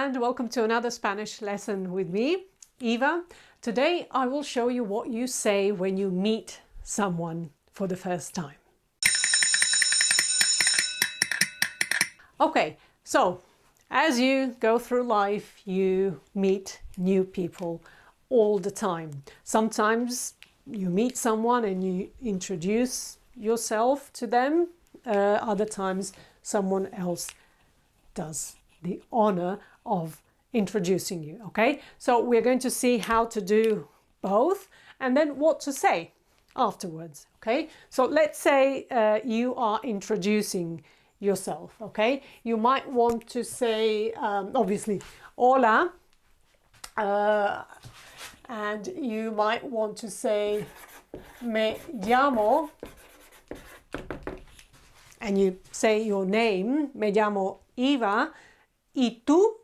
and welcome to another Spanish lesson with me, Eva. Today I will show you what you say when you meet someone for the first time. Okay, so as you go through life, you meet new people all the time. Sometimes you meet someone and you introduce yourself to them. Other times someone else does the honor of introducing you. Okay, so we're going to see how to do both and then what to say afterwards. Okay, so let's say you are introducing yourself. Okay, you might want to say obviously hola, and you might want to say me llamo, and you say your name, me llamo Eva, y tú,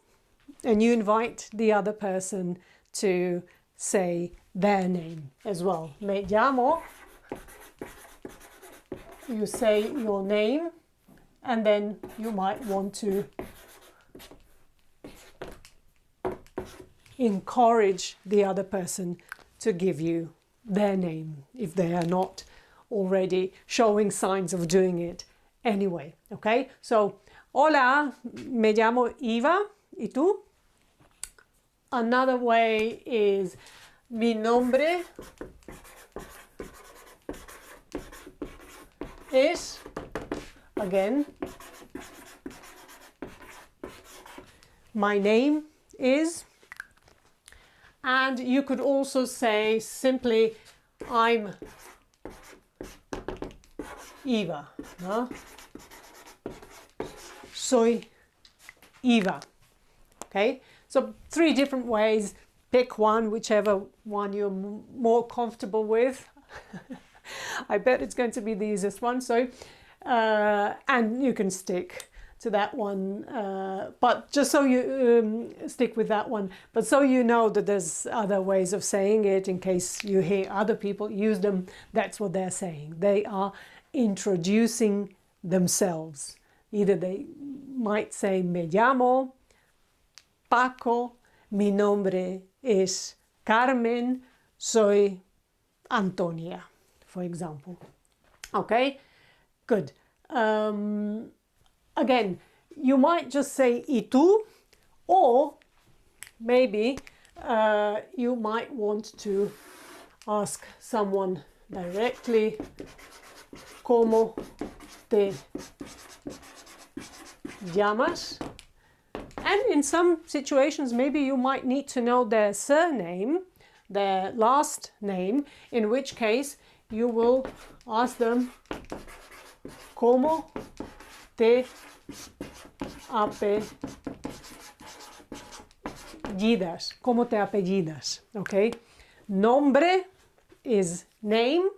and you invite the other person to say their name as well. Me llamo, you say your name, and then you might want to encourage the other person to give you their name if they are not already showing signs of doing it anyway. Okay, so hola, me llamo Eva, ¿y tú? Another way is mi nombre es, again, my name is, and you could also say simply I'm Eva, ¿no? Soy Eva. Okay, so 3 different ways. Pick one, whichever one you're more comfortable with. I bet it's going to be the easiest one. So, and you can stick to that one, but just so you stick with that one, but so you know that there's other ways of saying it in case you hear other people use them. That's what they're saying. They are introducing themselves. Either they might say me llamo Paco, mi nombre es Carmen, soy Antonia, for example. Okay, good. Again, you might just say y tú, or maybe you might want to ask someone directly, ¿Cómo te llamas? And in some situations, maybe you might need to know their surname, their last name, in which case you will ask them, ¿Cómo te apellidas? ¿Cómo te apellidas? Okay. Nombre is name,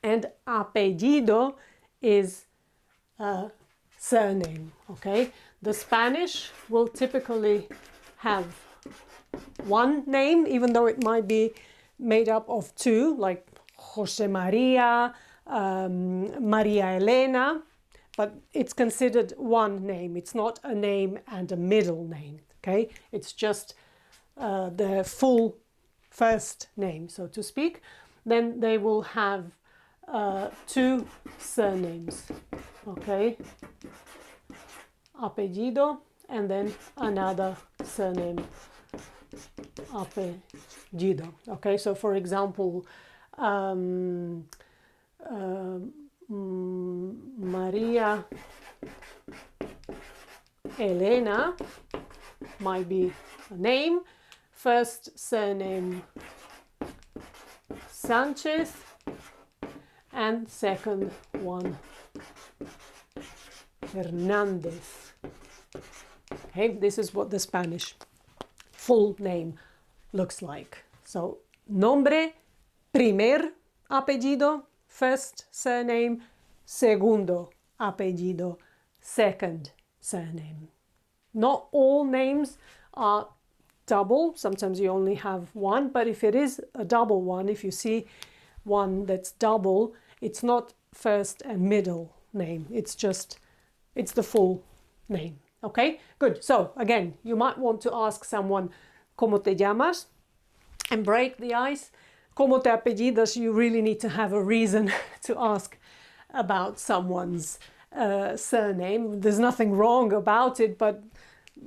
and apellido is surname. Okay. The Spanish will typically have one name, even though it might be made up of 2, like Jose Maria, Maria Elena, but it's considered one name. It's not a name and a middle name. Okay, it's just the full first name, so to speak. Then they will have 2 surnames. Okay. Apellido, and then another surname, apellido. Okay, so for example, Maria Elena might be a name, first surname Sanchez, and second one Hernandez. Okay, this is what the Spanish full name looks like. So, nombre, primer apellido, first surname, segundo apellido, second surname. Not all names are double. Sometimes you only have one, but if it is a double one, if you see one that's double, it's not first and middle name. It's the full name. Okay, good. So again, you might want to ask someone, ¿Cómo te llamas? And break the ice. ¿Cómo te apellidas? You really need to have a reason to ask about someone's surname. There's nothing wrong about it, but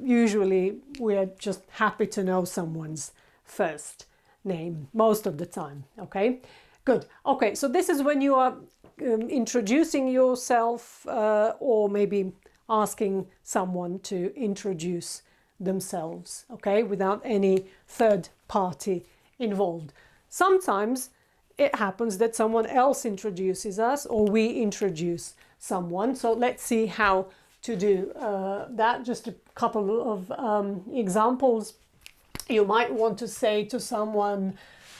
usually we're just happy to know someone's first name most of the time. Okay, good. Okay, so this is when you are introducing yourself or maybe asking someone to introduce themselves, okay, without any third party involved. Sometimes it happens that someone else introduces us or we introduce someone. So let's see how to do that. Just a couple of examples. You might want to say to someone,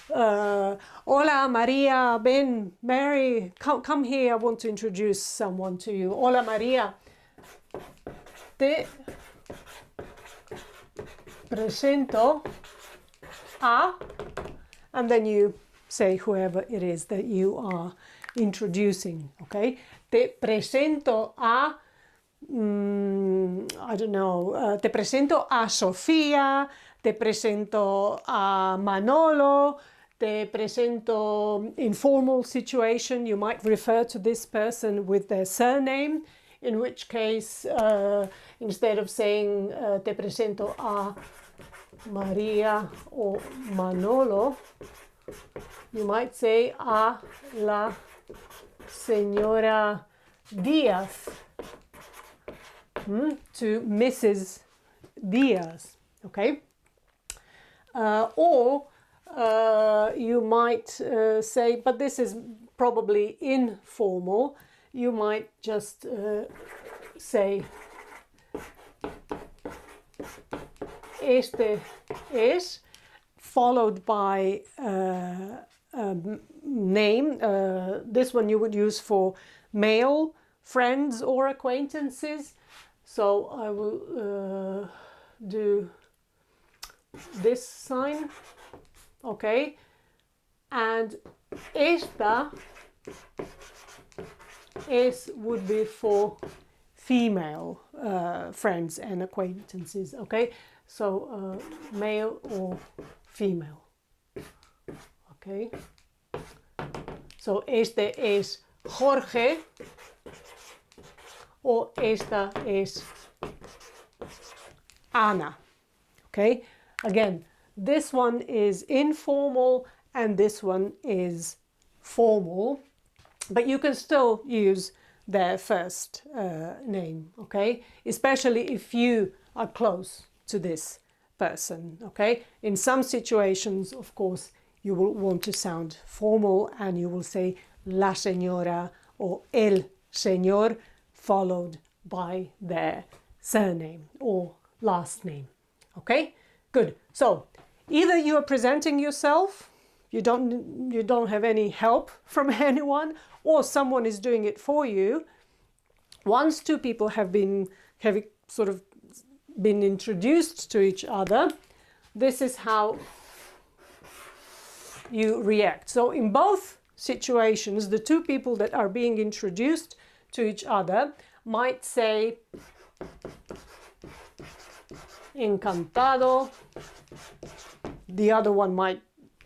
Hola Maria, ven, Mary, come here, I want to introduce someone to you. Hola Maria, te presento a, and then you say whoever it is that you are introducing, okay? Te presento a, I don't know, te presento a Sofía, te presento a Manolo, te presento informal situation. You might refer to this person with their surname, in which case, instead of saying te presento a María or Manolo, you might say a la señora Díaz, to Mrs. Díaz, okay? Or you might say, but this is probably informal, you might just say, este es, followed by a name. This one you would use for male friends or acquaintances. So I will do this sign, okay? And esta es would be for female friends and acquaintances, okay? So male or female, okay? So este es Jorge, or esta es Ana, okay? Again, this one is informal and this one is formal, but you can still use their first name, okay? Especially if you are close to this person, okay? In some situations, of course, you will want to sound formal and you will say la señora or el señor, followed by their surname or last name, okay? Good. So either you are presenting yourself, you don't have any help from anyone, or someone is doing it for you. Once two people have sort of been introduced to each other, this is how you react. So in both situations, the two people that are being introduced to each other might say Encantado, the other one might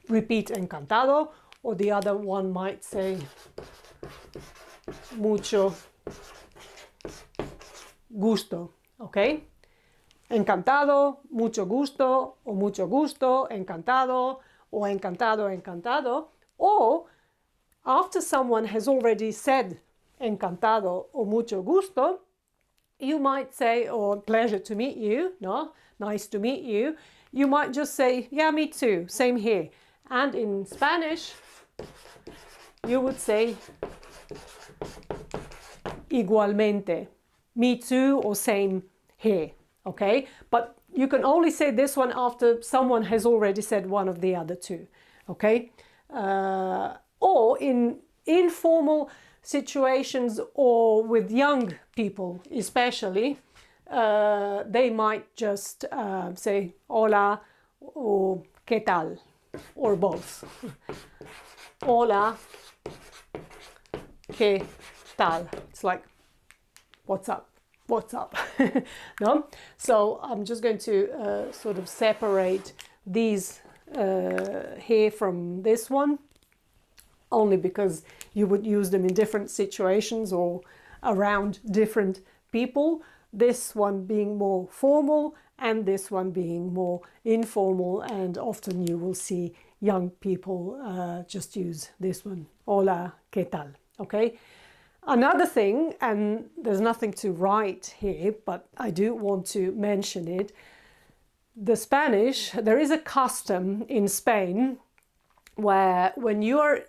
repeat Encantado, or the other one might say mucho gusto, okay? Encantado, mucho gusto, or mucho gusto, encantado, or encantado, encantado. Or after someone has already said encantado or mucho gusto, you might say, or pleasure to meet you, no, nice to meet you. You might just say, yeah, me too, same here. And in Spanish, you would say igualmente, me too, or same here, okay? But you can only say this one after someone has already said one of the other two, okay? Or in informal situations or with young people especially, they might just say hola or qué tal, or both. Hola, qué tal. It's like, what's up? what's up? No? So I'm just going to sort of separate these here from this one, only because you would use them in different situations or around different people. This one being more formal and this one being more informal, and often you will see young people just use this one. Hola, ¿qué tal? Okay. Another thing, and there's nothing to write here, but I do want to mention it. The Spanish, there is a custom in Spain where when you are,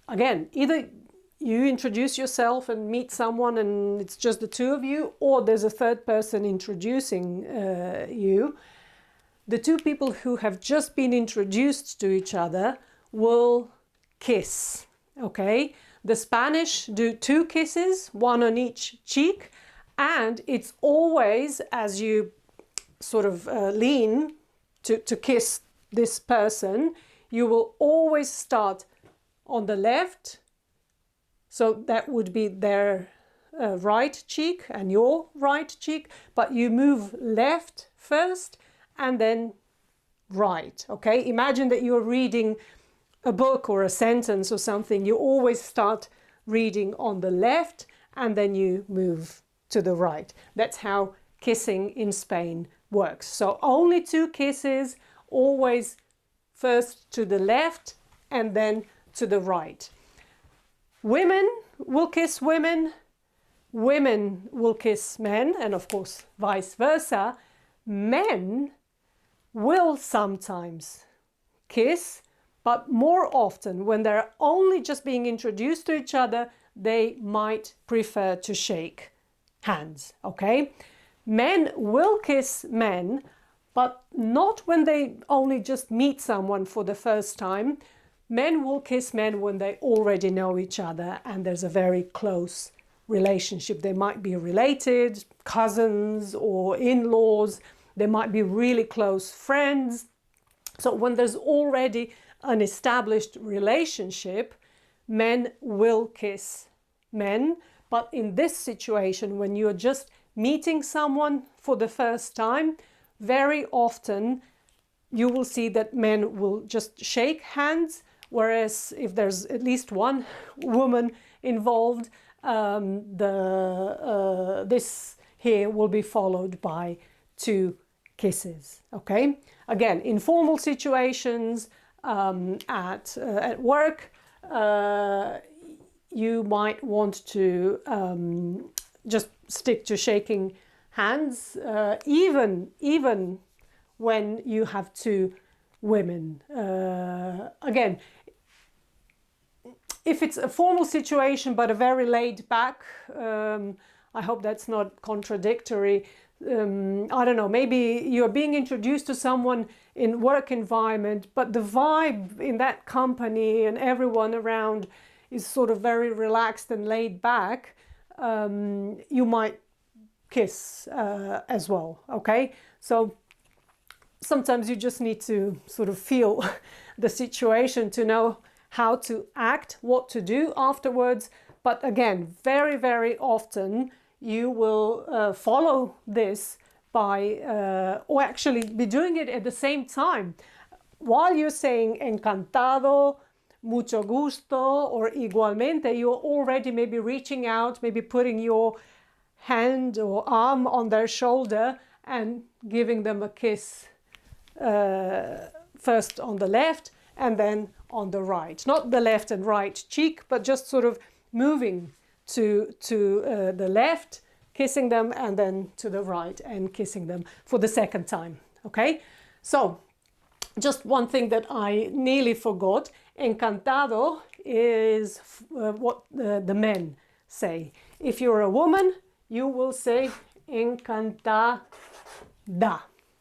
again, either you introduce yourself and meet someone and it's just the two of you, or there's a third person introducing you. The two people who have just been introduced to each other will kiss, okay? The Spanish do 2 kisses, 1 on each cheek, and it's always as you sort of lean to kiss this person, you will always start on the left. So that would be their right cheek and your right cheek, but you move left first and then right, okay? Imagine that you're reading a book or a sentence or something. You always start reading on the left and then you move to the right. That's how kissing in Spain works. So only 2 kisses, always first to the left and then to the right. Women will kiss women, women will kiss men, and of course vice versa. Men will sometimes kiss, but more often when they're only just being introduced to each other, they might prefer to shake hands, okay? Men will kiss men, but not when they only just meet someone for the first time. Men will kiss men when they already know each other and there's a very close relationship. They might be related, cousins or in-laws. They might be really close friends. So when there's already an established relationship, men will kiss men. But in this situation, when you're just meeting someone for the first time, very often you will see that men will just shake hands, whereas if there's at least one woman involved, this here will be followed by 2 kisses, okay? Again, informal situations, at work, you might want to just stick to shaking hands, even when you have 2 women. Again, if it's a formal situation but a very laid back, I hope that's not contradictory. I don't know, maybe you're being introduced to someone in work environment, but the vibe in that company and everyone around is sort of very relaxed and laid back. You might kiss as well, okay? So sometimes you just need to sort of feel the situation to know how to act, what to do afterwards. But again, very, very often you will follow this by, or actually be doing it at the same time. While you're saying encantado, mucho gusto, or igualmente, you're already maybe reaching out, maybe putting your hand or arm on their shoulder and giving them a kiss, first on the left and then on the right. Not the left and right cheek, but just sort of moving to the left, kissing them, and then to the right and kissing them for the second time, okay? So, just one thing that I nearly forgot. Encantado is what the men say. If you're a woman, you will say encantada,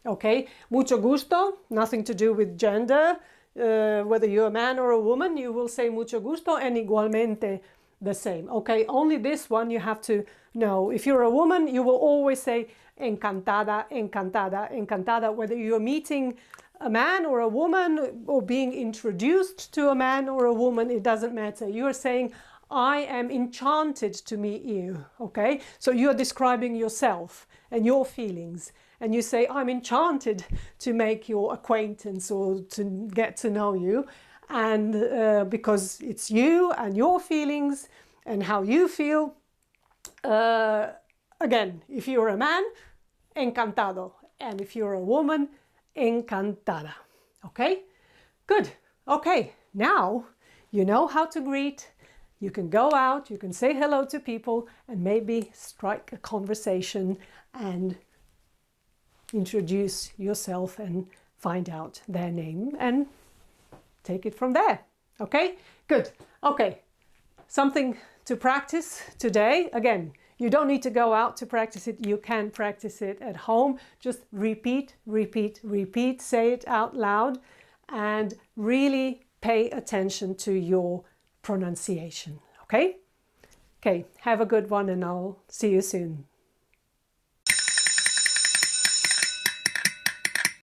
okay? Mucho gusto, nothing to do with gender. Whether you're a man or a woman, you will say mucho gusto, and igualmente the same, okay? Only this one you have to know. If you're a woman, you will always say encantada, encantada, encantada, whether you're meeting a man or a woman or being introduced to a man or a woman, it doesn't matter. You're saying, I am enchanted to meet you, okay? So you're describing yourself and your feelings. And you say, I'm enchanted to make your acquaintance or to get to know you. And because it's you and your feelings and how you feel. Again, if you're a man, encantado. And if you're a woman, encantada. Okay? Good. Okay, now you know how to greet. You can go out, you can say hello to people and maybe strike a conversation and introduce yourself and find out their name and take it from there. Okay? Good. Okay. Something to practice today. Again, you don't need to go out to practice it. You can practice it at home. Just repeat, repeat, repeat. Say it out loud and really pay attention to your pronunciation. Okay? Okay, have a good one and I'll see you soon.